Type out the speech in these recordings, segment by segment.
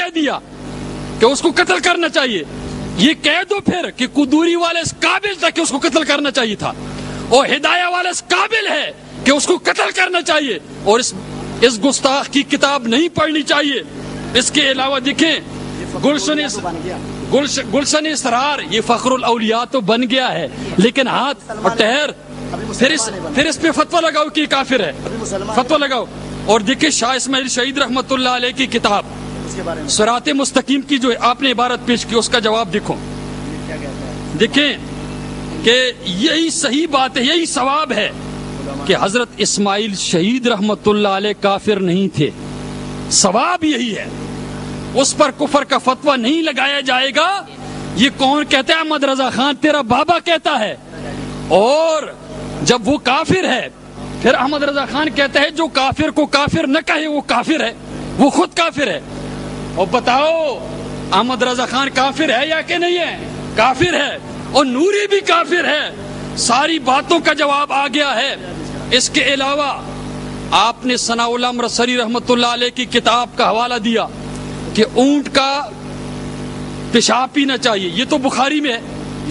کہہ دیا کہ اس کو قتل کرنا چاہیے، یہ کہہ دو پھر کہ قدوری والے اس قابل تھا کہ اس کو قتل کرنا چاہیے تھا، اور ہدایہ والا اس قابل ہے کہ اس کو قتل کرنا چاہیے، اور اس گستاخ کی کتاب نہیں پڑھنی چاہیے۔ اس کے علاوہ دیکھیں گلشن اسرار، یہ فخر الاولیاء تو بن گیا ہے، لیکن ہاتھ اور ٹہر، پھر اس پہ فتویٰ لگاؤ کہ یہ کافر ہے، فتویٰ لگاؤ۔ اور دیکھیں شاہ اسماعیل شہید رحمت اللہ علیہ کی کتاب صراط مستقیم کی جو آپ نے عبارت پیش کی، اس کا جواب دیکھو، دیکھیں کہ یہی صحیح بات ہے، یہی ثواب ہے کہ حضرت اسماعیل شہید رحمت اللہ علیہ کافر نہیں تھے، ثواب یہی ہے، اس پر کفر کا فتویٰ نہیں لگایا جائے گا۔ یہ کون کہتا ہے؟ احمد رضا خان تیرا بابا کہتا ہے، اور جب وہ کافر ہے پھر احمد رضا خان کہتا ہے جو کافر کو کافر نہ کہے وہ کافر ہے، وہ خود کافر ہے۔ اور بتاؤ احمد رضا خان کافر ہے یا کہ نہیں ہے؟ کافر ہے، اور نوری بھی کافر ہے۔ ساری باتوں کا جواب آ گیا ہے۔ اس کے علاوہ آپ نے ثناء اللہ امرتسری رحمت اللہ علیہ کی کتاب کا حوالہ دیا کہ اونٹ کا پیشاب پینا چاہیے، یہ تو بخاری میں ہے،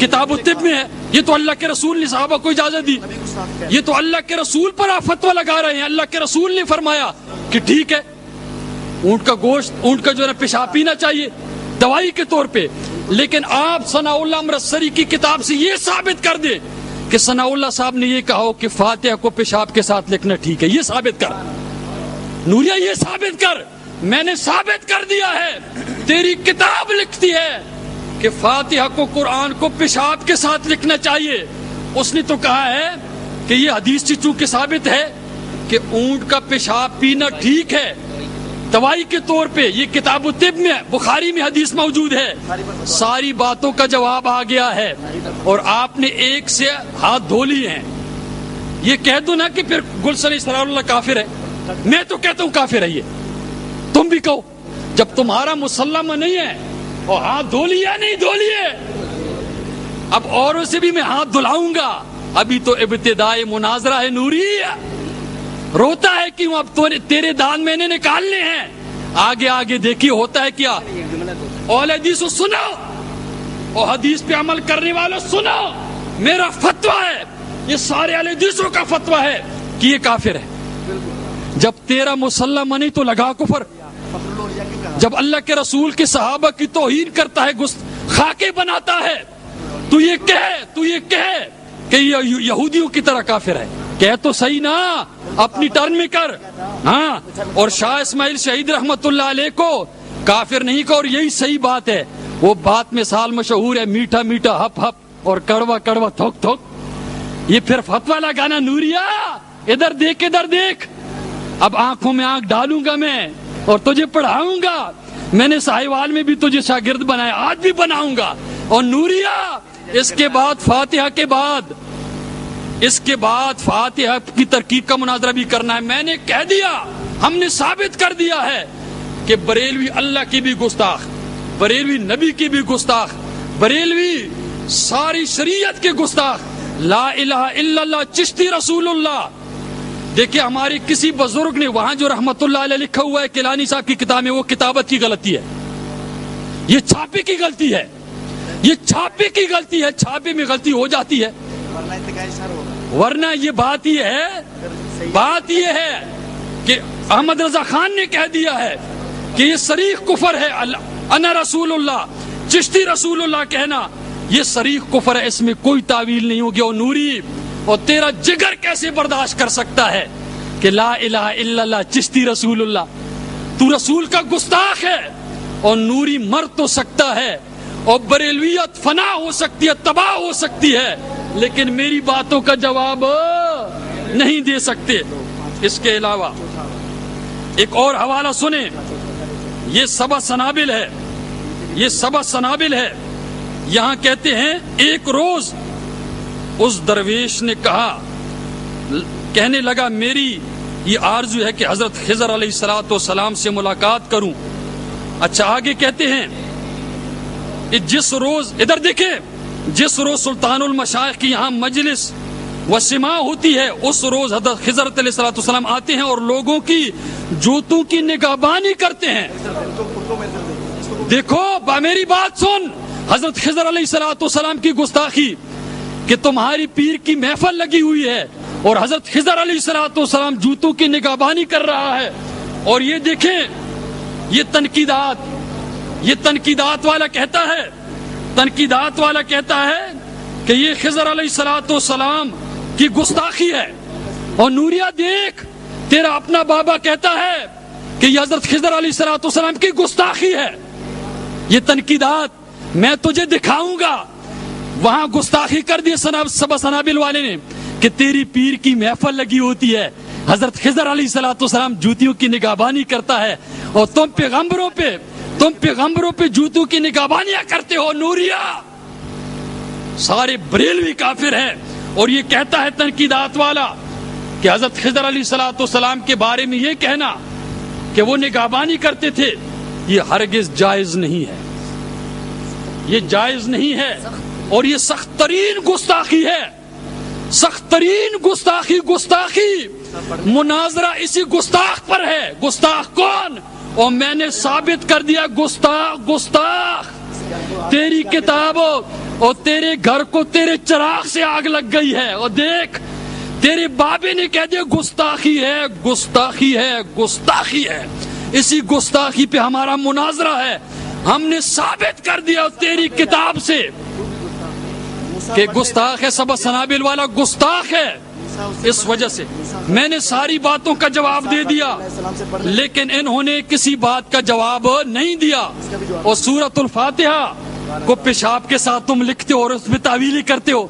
کتاب الطب میں ہے، یہ تو اللہ کے رسول نے صحابہ کو اجازت دی، یہ تو اللہ کے رسول پر آپ فتویٰ لگا رہے ہیں۔ اللہ کے رسول نے فرمایا کہ ٹھیک ہے اونٹ کا گوشت، اونٹ کا جو ہے نا پیشاب پینا چاہیے دوائی کے طور پہ، لیکن آپ ثناء اللہ امرتسری کی کتاب سے یہ ثابت کر دیں کہ ثناء اللہ صاحب نے یہ کہا ہو کہ فاتحہ کو پیشاب کے ساتھ لکھنا ٹھیک ہے، یہ ثابت کر نوریہ، یہ ثابت کر۔ میں نے ثابت کر دیا ہے، تیری کتاب لکھتی ہے کہ فاتحہ کو قرآن کو پیشاب کے ساتھ لکھنا چاہیے۔ اس نے تو کہا ہے کہ یہ حدیث سے چونکہ ثابت ہے کہ اونٹ کا پیشاب پینا ٹھیک ہے دوائی کے طور پہ، یہ کتاب الطب میں بخاری میں حدیث موجود ہے۔ ساری باتوں کا جواب آ گیا ہے، اور آپ نے ایک سے ہاتھ دھو لیے ہیں۔ یہ کہہ دو نا کہ پھر گلشن اسرار اللہ کافر ہے، میں تو کہتا ہوں کافر ہے، یہ تم بھی کہو، جب تمہارا مسلمہ نہیں ہے اور ہاتھ دھو لیا نہیں دھو لیے، اب اوروں سے بھی میں ہاتھ دھلاؤں گا۔ ابھی تو ابتدائی مناظرہ ہے نوری، روتا ہے کیوں؟ اب تو تیرے دان میں نے نکالنے ہیں، آگے آگے دیکھیے ہوتا ہے کیا۔ اہل حدیث سنو، اور حدیث پہ عمل کرنے والوں سنو، میرا فتویٰ ہے، یہ سارے اہل حدیثوں کا فتویٰ ہے کہ یہ کافر ہے۔ جب تیرا مسلمہ نہیں تو لگا کفر، جب اللہ کے رسول کے صحابہ کی توہین کرتا ہے، خاکے بناتا ہے، تو یہ کہے کہ یہ یہودیوں کی طرح کافر ہے، کہہ تو صحیح نا، اپنی ٹرن میں کر۔ ہاں، اور شاہ اسماعیل شہید رحمت اللہ علیہ کو کافر نہیں کہا، اور یہی صحیح بات ہے۔ وہ بات مثال مشہور ہے، میٹھا میٹھا ہپ ہپ اور کڑوا کڑوا تھوک تھوک۔ یہ پھر فتویٰ لگانا نوریہ، ادھر دیکھ ادھر دیکھ، اب آنکھوں میں آنکھ ڈالوں گا میں اور تجھے پڑھاؤں گا۔ میں نے ساہیوال میں بھی تجھے شاگرد بنایا، آج بھی بناؤں گا۔ اور نوریہ اس کے بعد فاتحہ کے بعد فاتحہ کی ترکیب کا مناظرہ بھی کرنا ہے۔ میں نے کہہ دیا، ہم نے ثابت کر دیا ہے کہ بریلوی اللہ کی بھی گستاخ، بریلوی نبی کی بھی گستاخ، بریلوی ساری شریعت کے گستاخ، لا الہ الا اللہ چشتی رسول اللہ۔ دیکھیں ہماری کسی بزرگ نے وہاں جو رحمت اللہ علیہ لکھا ہوا ہے کیلانی صاحب کی کتاب میں، وہ کتابت کی غلطی ہے، یہ چھاپے کی غلطی ہے، یہ چھاپے کی غلطی ہے، چھاپے میں غلطی ہو جاتی ہے، ورنہ یہ بات یہ ہے کہ احمد رضا خان نے کہہ دیا ہے کہ یہ صریح کفر ہے، انا رسول اللہ، چشتی رسول اللہ کہنا یہ صریح کفر ہے، اس میں کوئی تعویل نہیں ہوگی۔ اور نوری، اور تیرا جگر کیسے برداشت کر سکتا ہے کہ لا الہ الا اللہ چشتی رسول اللہ؟ تو رسول کا گستاخ ہے، اور نوری مر تو سکتا ہے، اور بریلویت فنا ہو سکتی ہے، تباہ ہو سکتی ہے، لیکن میری باتوں کا جواب نہیں دے سکتے۔ اس کے علاوہ ایک اور حوالہ سنیں، یہ سبع سنابل ہے، یہ سبع سنابل ہے۔ یہاں کہتے ہیں ایک روز اس درویش نے کہنے لگا میری یہ آرزو ہے کہ حضرت خضر علیہ السلام سے ملاقات کروں۔ اچھا آگے کہتے ہیں جس روز، ادھر دیکھیں، جس روز سلطان المشائخ کی یہاں مجلس و سماع ہوتی ہے، اس روز حضرت خضر علیہ السلام آتے ہیں اور لوگوں کی جوتوں کی نگہبانی کرتے ہیں۔ دیکھو میری بات سن، حضرت خضر علیہ السلام کی گستاخی کہ تمہاری پیر کی محفل لگی ہوئی ہے اور حضرت خضر علیہ السلام جوتوں کی نگہبانی کر رہا ہے، اور یہ دیکھیں یہ تنقیدات والا کہتا ہے کہ یہ خضر علیہ السلام کی گستاخی ہے، اور نوریا دیکھ تیرا اپنا بابا کہتا ہے کہ یہ حضرت خضر علیہ السلام کی گستاخی ہے۔ یہ تنقیدات میں تجھے دکھاؤں گا، وہاں گستاخی کر دی سبا سنابل والے نے کہ تیری پیر کی محفل لگی ہوتی ہے، حضرت خضر علیہ السلام جوتیوں کی نگہبانی کرتا ہے، اور تم پیغمبروں پہ جوتوں کی نگہبانیاں کرتے ہو۔ نوریا سارے بریلوی کافر ہیں، اور یہ کہتا ہے تنقیدات والا کہ حضرت خضر علیہ السلام کے بارے میں یہ کہنا کہ وہ نگہبانی کرتے تھے، یہ ہرگز جائز نہیں ہے، یہ جائز نہیں ہے، اور یہ سخت ترین گستاخی ہے، سخت ترین گستاخی مناظرہ اسی گستاخ پر ہے۔ گستاخ کون؟ اور میں نے ثابت کر دیا گستاخ تیری کتابوں اور تیرے گھر کو تیرے چراغ سے آگ لگ گئی ہے، اور دیکھ تیرے بابے نے کہہ دیا گستاخی ہے، اسی گستاخی پہ ہمارا مناظرہ ہے۔ ہم نے ثابت کر دیا تیری کتاب سے کہ گستاخ ہے، سبا سنابل والا گستاخ ہے۔ اس وجہ سے میں نے ساری باتوں کا جواب دے دیا، لیکن انہوں نے کسی بات کا جواب نہیں دیا، اور سورۃ الفاتحہ کو پیشاب کے ساتھ تم لکھتے ہو اور اس میں تعویلی کرتے ہو،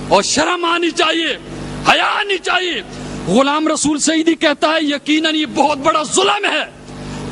اور شرم آنی چاہیے، حیا آنی چاہیے۔ غلام رسول سعیدی کہتا ہے یقیناً یہ بہت بڑا ظلم ہے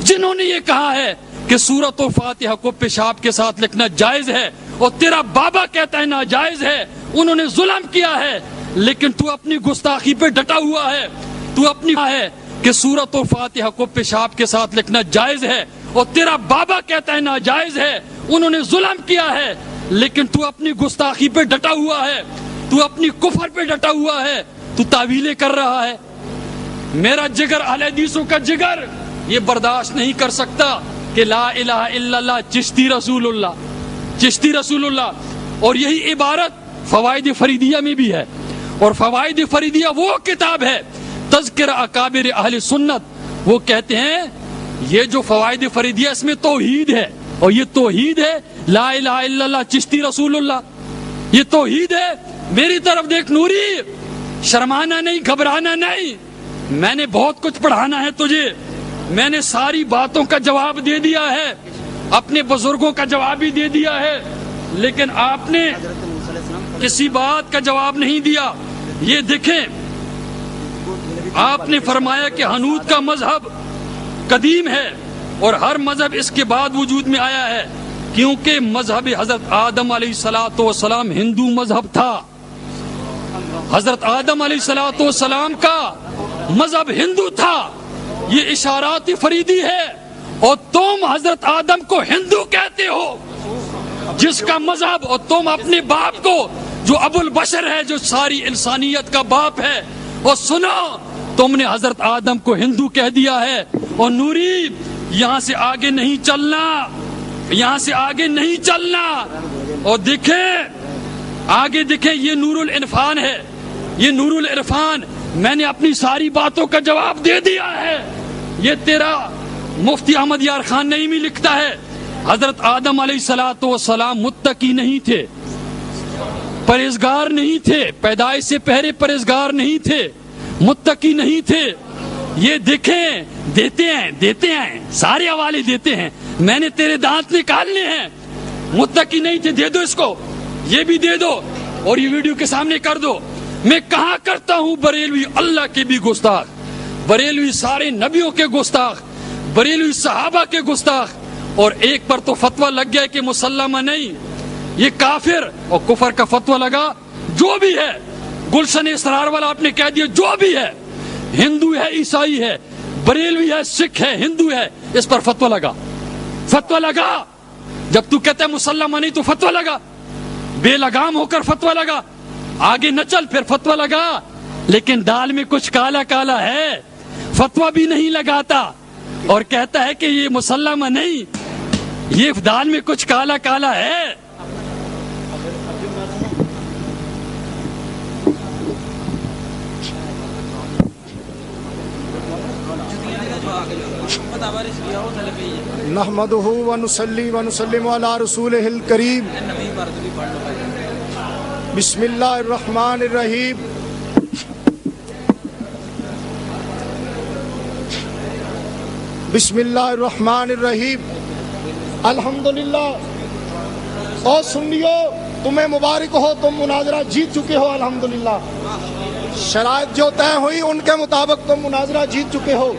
جنہوں نے یہ کہا ہے کہ سورۃ الفاتحہ کو پیشاب کے ساتھ لکھنا جائز ہے، اور تیرا بابا کہتا ہے ناجائز ہے۔ انہوں نے ظلم کیا ہے، لیکن تو اپنی گستاخی پہ ڈٹا ہوا ہے، تو اپنی ہے کہ سورۃ الفاتحہ کو پیشاب کے ساتھ لکھنا جائز ہے، اور تیرا بابا کہتا ہے ناجائز ہے۔ انہوں نے ظلم کیا ہے، لیکن تو اپنی گستاخی پہ ڈٹا ہوا ہے، تو اپنی کفر پہ ڈٹا ہوا ہے، تو تعویلیں کر رہا ہے۔ میرا جگر اہل حدیثوں کا جگر یہ برداشت نہیں کر سکتا کہ لا الہ الا اللہ چشتی رسول اللہ، اور یہی عبارت فوائد فریدیہ میں بھی ہے، اور فوائد فریدیہ وہ کتاب ہے تذکرہ اکابر اہل سنت۔ وہ کہتے ہیں یہ جو فوائد فریدیہ اس میں توحید ہے، اور یہ توحید ہے لا الہ الا اللہ چشتی رسول اللہ، یہ توحید ہے۔ میری طرف دیکھ نوری، شرمانا نہیں، گھبرانا نہیں، میں نے بہت کچھ پڑھانا ہے تجھے، میں نے ساری باتوں کا جواب دے دیا ہے، اپنے بزرگوں کا جواب بھی دے دیا ہے، لیکن آپ نے کسی بات کا جواب نہیں دیا۔ یہ دیکھیں آپ نے فرمایا کہ حنوت کا مذہب قدیم ہے، اور ہر مذہب اس کے بعد وجود میں آیا ہے، کیونکہ مذہب حضرت آدم علیہ السلام ہندو مذہب تھا۔ حضرت آدم علیہ السلام کا مذہب ہندو تھا، یہ اشارات فریدی ہے، اور تم حضرت آدم کو ہندو کہتے ہو جس کا مذہب، اور تم اپنے باپ کو جو ابو البشر ہے، جو ساری انسانیت کا باپ ہے، اور سنو تم نے حضرت آدم کو ہندو کہہ دیا ہے۔ اور نوری یہاں سے آگے نہیں چلنا، یہاں سے آگے نہیں چلنا، اور دیکھیں آگے دیکھیں یہ نور العرفان ہے، یہ نور العرفان، میں نے اپنی ساری باتوں کا جواب دے دیا ہے۔ یہ تیرا مفتی احمد یار خان نعیمی لکھتا ہے حضرت آدم علیہ السلام متقی نہیں تھے، پرہیزگار نہیں تھے، پیدائش سے پہلے پرہیزگار نہیں تھے، متقی نہیں تھے۔ یہ دیکھیں دیتے ہیں سارے حوالے دیتے ہیں، میں نے تیرے دانت نکالنے ہیں، متقی نہیں تھے، دے دو اس کو، یہ بھی دے دو، اور یہ ویڈیو کے سامنے کر دو۔ میں کہاں کرتا ہوں بریلوی اللہ کے بھی گستاخ، بریلوی سارے نبیوں کے گستاخ، بریلوی صحابہ کے گستاخ، اور ایک پر تو فتویٰ لگ گیا کہ مسلمہ نہیں، یہ کافر، اور کفر کا فتویٰ لگا جو بھی ہے، گلشن اسرار والا آپ نے کہہ دیا جو بھی ہے، ہندو ہے، عیسائی ہے، بریلوی ہے، سکھ ہے، ہندو ہے، اس پر فتویٰ لگا۔ جب تو کہتا ہے مسلمہ نہیں تو فتویٰ لگا، بے لگام ہو کر فتویٰ لگا، آگے نہ چل پھر فتویٰ لگا، لیکن دال میں کچھ کالا کالا ہے، فتویٰ بھی نہیں لگاتا اور کہتا ہے کہ یہ مسلمہ نہیں۔ یہ دال میں کچھ کالا کالا ہے. نحمدہ ونصلی ونسلم علی رسولہ الکریم. بسم اللہ الرحمن الرحیم. بسم اللہ الرحمن الرحیم. الحمدللہ. اور سنیو، تمہیں مبارک ہو، تم مناظرہ جیت چکے ہو الحمدللہ. شرائط جو طے ہوئی ان کے مطابق تم مناظرہ جیت چکے ہو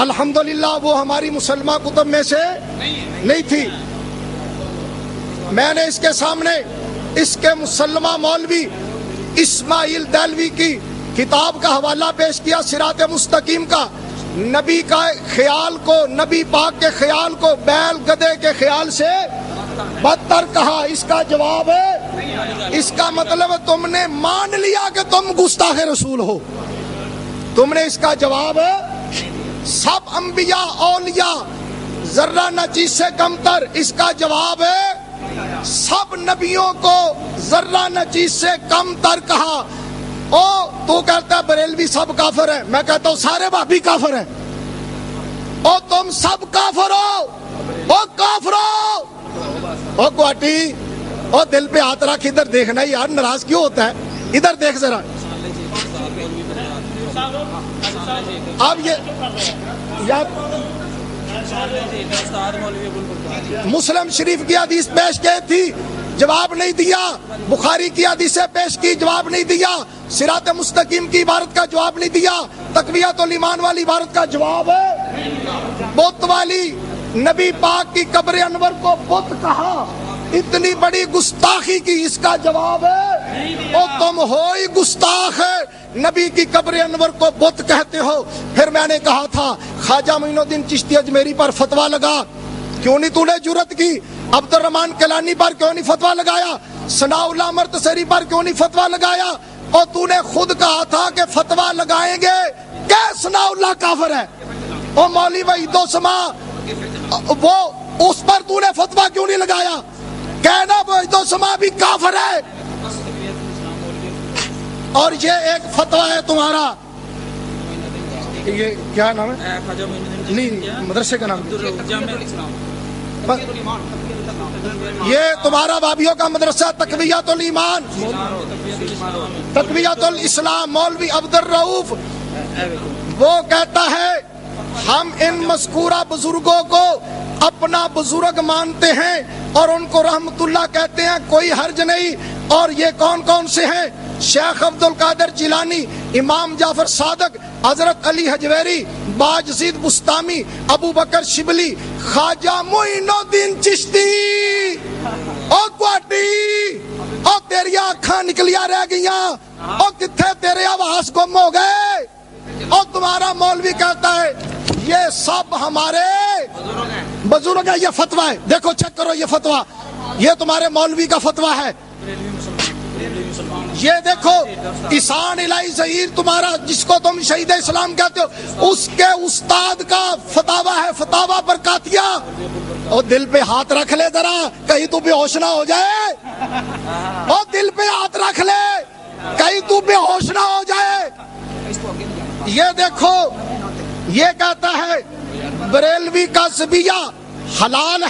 الحمدللہ. وہ ہماری مسلمہ کتب میں سے نہیں تھی. میں نے اس کے سامنے اس کے مسلمہ مولوی اسماعیل دہلوی کی کتاب کا حوالہ پیش کیا، صراط مستقیم کا. نبی کا خیال کو، نبی پاک کے خیال کو بیل گدے کے خیال سے بدتر کہا. اس کا جواب ہے، اس کا مطلب تم نے مان لیا کہ تم گستاخ رسول ہو. تم نے اس کا جواب ہے سب انبیاء اولیاء ذرہ نہ چیز سے کم تر. اس کا جواب ہے سب نبیوں کو ذرہ نہ چیز سے کم تر کہا. او تو کہتا ہے بریلوی سب کافر ہیں، میں کہتا ہوں سارے بھابی کافر ہیں. او تم سب کافر ہو، او کافرو. او گواٹی، او دل پہ ہاتھ رکھ، ادھر دیکھنا یار، ناراض کیوں ہوتا ہے؟ ادھر دیکھ ذرا. اب یہ مسلم شریف کی حدیث پیش کی تھی، جواب نہیں دیا. بخاری کی حدیثیں پیش کی، جواب نہیں دیا. صراط مستقیم کی عبارت کا جواب نہیں دیا. تقویۃ الایمان والی عبارت کا جواب ہے بت والی. نبی پاک کی قبر انور کو بت کہا، اتنی بڑی گستاخی کی. اس کا جواب ہے او تم ہو ہی گستاخ ہے، نبی کی قبر انور کو بت کہتے ہو. پھر میں نے کہا تھا خواجہ معین الدین چشتی اجمیری پر فتویٰ لگا، کیوں نہیں تو نے جرأت کی؟ عبد الرحمن کیلانی پر کیوں نہیں فتویٰ لگایا؟ ثناء اللہ مرتسری پر کیوں نہیں فتویٰ لگایا؟ اور تو نے خود کہا تھا کہ فتویٰ لگائیں گے کہ ثناء اللہ کافر ہے. اور مولوی وحید السما، وہ اس پر تو نے فتویٰ کیوں نہیں لگایا؟ کہنا وحید السما بھی کافر ہے. اور یہ ایک فتویٰ ہے تمہارا، یہ کیا نام ہے؟ نہیں، مدرسے کا نام یہ تمہارا بابیوں کا مدرسہ تقویۃ الایمان، تقویۃ الاسلام. مولوی عبد الرؤوف وہ کہتا ہے ہم ان مذکورہ بزرگوں کو اپنا بزرگ مانتے ہیں اور ان کو رحمت اللہ کہتے ہیں، کوئی حرج نہیں. اور یہ کون کون سے ہیں؟ شیخ عبد القادر جیلانی، امام جعفر صادق، حضرت علی حجویری، باجزید بستامی، ابو بکر شبلی، خواجہ معین الدین چشتی. او گواٹی، او تیری آنکھاں نکلیا رہ گئیاں، او کتھے تیرے آواز گم ہو گئے. اور تمہارا مولوی کہتا ہے یہ سب ہمارے بزرگ ہیں. یہ فتویٰ ہے، دیکھو چیک کرو یہ فتویٰ، یہ تمہارے مولوی کا فتویٰ ہے. یہ دیکھو احسان الہی ظہیر تمہارا، جس کو تم شہید اسلام کہتے ہو، اس کے استاد کا فتاویٰ ہے، فتاویٰ برکاتیہ. اور دل پہ ہاتھ رکھ لے ذرا، کہیں تو بے ہوش نہ ہو جائے. اور دل پہ ہاتھ رکھ لے، کہیں تو بے ہوش نہ ہو جائے. یہ دیکھو، یہ کہتا ہے بریلوی کا ذبیحہ حلال ہے.